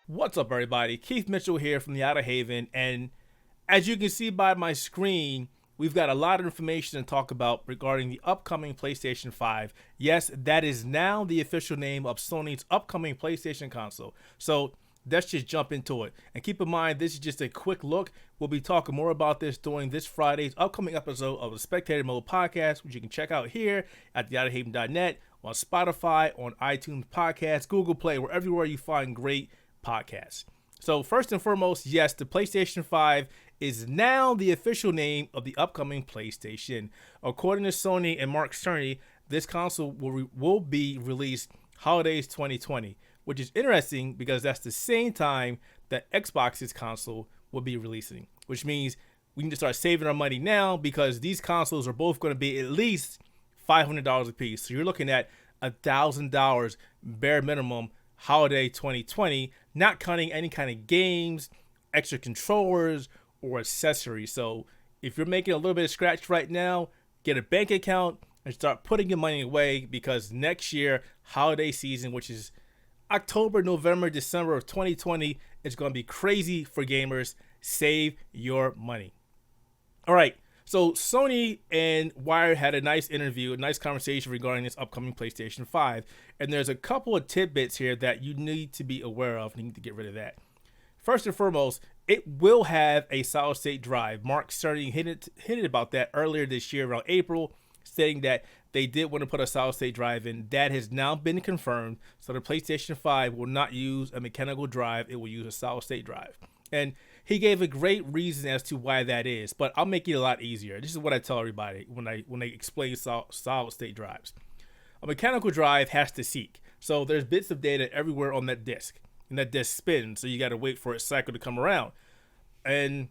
What's up, everybody? Keith Mitchell here from the Outerhaven, and as you can see by my screen, we've got a lot of information to talk about regarding the upcoming PlayStation 5. Yes, that is now the official name of Sony's upcoming PlayStation console. So let's just jump into it. And keep in mind, this is just a quick look. We'll be talking more about this during this Friday's upcoming episode of the Spectator Mode podcast, which you can check out here at theouterhaven.net, on Spotify, on iTunes Podcasts, Google Play, or everywhere you find great podcasts. So first and foremost, yes, the PlayStation 5 is now the official name of the upcoming PlayStation. According to Sony and Mark Cerny, this console will be released holidays 2020, which is interesting because that's the same time that Xbox's console will be releasing, which means we need to start saving our money now because these consoles are both going to be at least $500 a piece. So you're looking at $1,000 bare minimum holiday 2020, not counting any kind of games, extra controllers, or accessories. So if you're making a little bit of scratch right now, get a bank account and start putting your money away because next year, holiday season, which is October, November, December of 2020, is going to be crazy for gamers. Save your money. All right. So Sony and Wired had a nice interview, a nice conversation regarding this upcoming PlayStation 5. And there's a couple of tidbits here that you need to be aware of. And you need to get rid of that. First and foremost, it will have a solid state drive. Mark Cerny hinted about that earlier this year around April, saying that they did want to put a solid state drive in. That has now been confirmed. So the PlayStation 5 will not use a mechanical drive. It will use a solid state drive. And he gave a great reason as to why that is, but I'll make it a lot easier. This is what I tell everybody when they explain solid state drives. A mechanical drive has to seek. So there's bits of data everywhere on that disk, and that disk spins, so you got to wait for its cycle to come around. And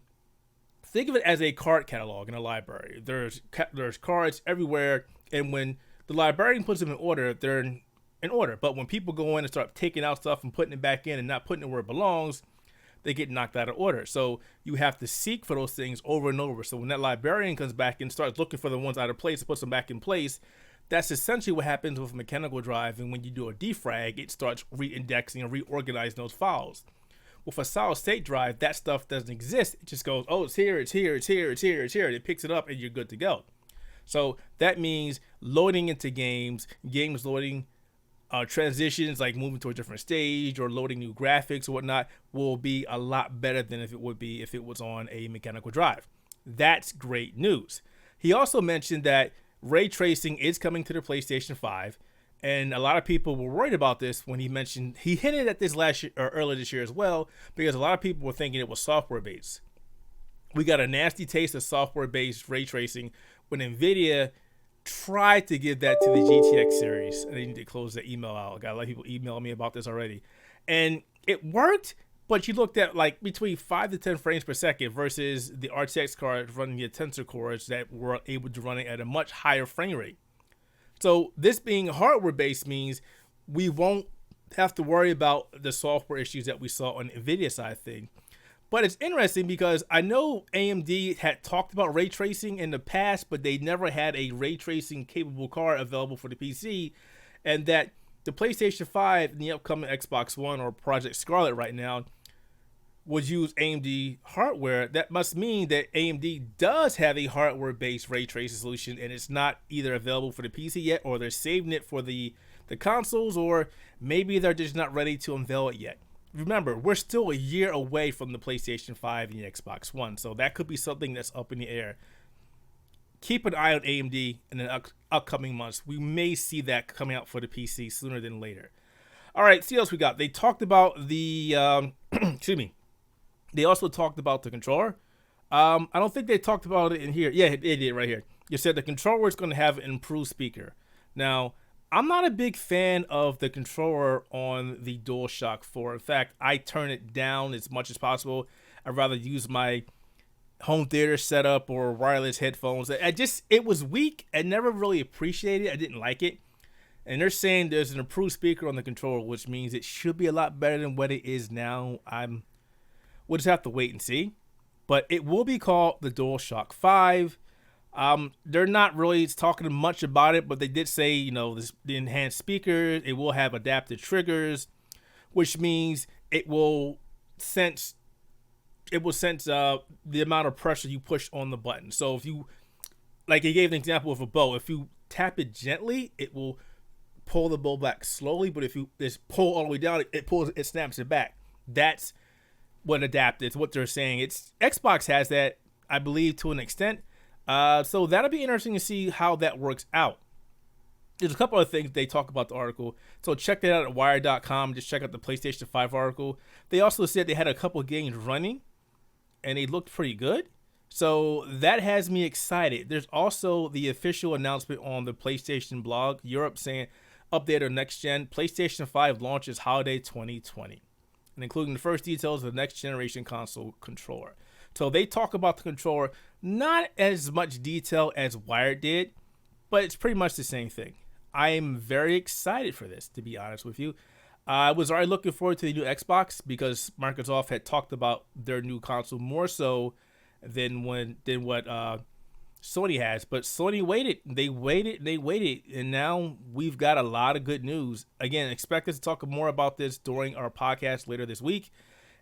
think of it as a card catalog in a library. There's cards everywhere, and when the librarian puts them in order, they're in order. But when people go in and start taking out stuff and putting it back in and not putting it where it belongs, they get knocked out of order. So you have to seek for those things over and over. So when that librarian comes back and starts looking for the ones out of place and puts them back in place, that's essentially what happens with a mechanical drive. And when you do a defrag, it starts re-indexing and reorganizing those files. With a solid state drive, that stuff doesn't exist. It just goes, oh, it's here, it's here, it's here, it's here, it's here. And it picks it up and you're good to go. So that means loading into games loading transitions, like moving to a different stage or loading new graphics or whatnot, will be a lot better than if it would be if it was on a mechanical drive. That's great news. He also mentioned that ray tracing is coming to the PlayStation 5, and a lot of people were worried about this when he hinted at this last year or earlier this year as well, because a lot of people were thinking it was software based. We got a nasty taste of software based ray tracing when Nvidia tried to give that to the GTX series. I need to close the email out. I got a lot of people email me about this already. And it worked, but you looked at like between 5 to 10 frames per second versus the RTX card running the Tensor cores that were able to run it at a much higher frame rate. So this being hardware based means we won't have to worry about the software issues that we saw on the Nvidia side of things. But it's interesting because I know AMD had talked about ray tracing in the past, but they never had a ray tracing capable card available for the PC. And that the PlayStation 5 and the upcoming Xbox One or Project Scarlet right now would use AMD hardware. That must mean that AMD does have a hardware-based ray tracing solution, and it's not either available for the PC yet, or they're saving it for the consoles, or maybe they're just not ready to unveil it yet. Remember, we're still a year away from the PlayStation 5 and the Xbox One, so that could be something that's up in the air. Keep an eye on AMD in the upcoming months. We may see that coming out for the PC sooner than later. All right, see what else we got. They talked about the, excuse me. They also talked about the controller. I don't think they talked about it in here. Yeah, it did right here. You said the controller is going to have an improved speaker. Now, I'm not a big fan of the controller on the DualShock 4. In fact, I turn it down as much as possible. I'd rather use my home theater setup or wireless headphones. It was weak. I never really appreciated it. I didn't like it. And they're saying there's an improved speaker on the controller, which means it should be a lot better than what it is now. We'll just have to wait and see. But it will be called the DualShock 5. They're not really talking much about it, but they did say, the enhanced speakers, it will have adaptive triggers, which means it will sense the amount of pressure you push on the button. So if you, like, he gave an example of a bow. If you tap it gently, it will pull the bow back slowly. But if you just pull all the way down, it snaps it back. That's what adapted. It's what they're saying. It's Xbox has that, I believe, to an extent. So that'll be interesting to see how that works out. There's a couple of things they talk about the article. So check that out at wired.com. Just check out the PlayStation 5 article. They also said they had a couple of games running and they looked pretty good. So that has me excited. There's also the official announcement on the PlayStation blog, Europe, saying update or next gen. PlayStation 5 launches holiday 2020. And including the first details of the next generation console controller. So they talk about the controller, not as much detail as Wired did, but it's pretty much the same thing. I am very excited for this, to be honest with you. I was already looking forward to the new Xbox because Microsoft had talked about their new console more so than what Sony has. But Sony waited. They waited. And now we've got a lot of good news. Again, expect us to talk more about this during our podcast later this week.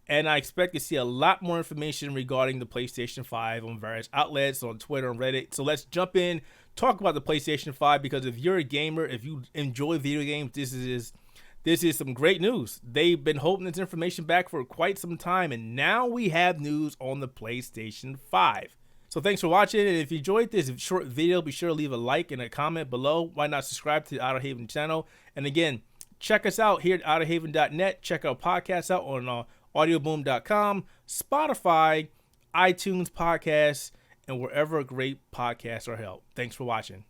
And I expect to see a lot more information regarding the PlayStation 5 on various outlets, on Twitter and Reddit. So let's jump in, talk about the PlayStation 5, because if you're a gamer, if you enjoy video games, this is some great news. They've been holding this information back for quite some time, and now we have news on the PlayStation 5. So thanks for watching, and if you enjoyed this short video, be sure to leave a like and a comment below. Why not subscribe to the Outerhaven channel? And again, check us out here at outerhaven.net. Check our podcasts out on audioboom.com, Spotify, iTunes podcasts, and wherever great podcasts are held. Thanks for watching.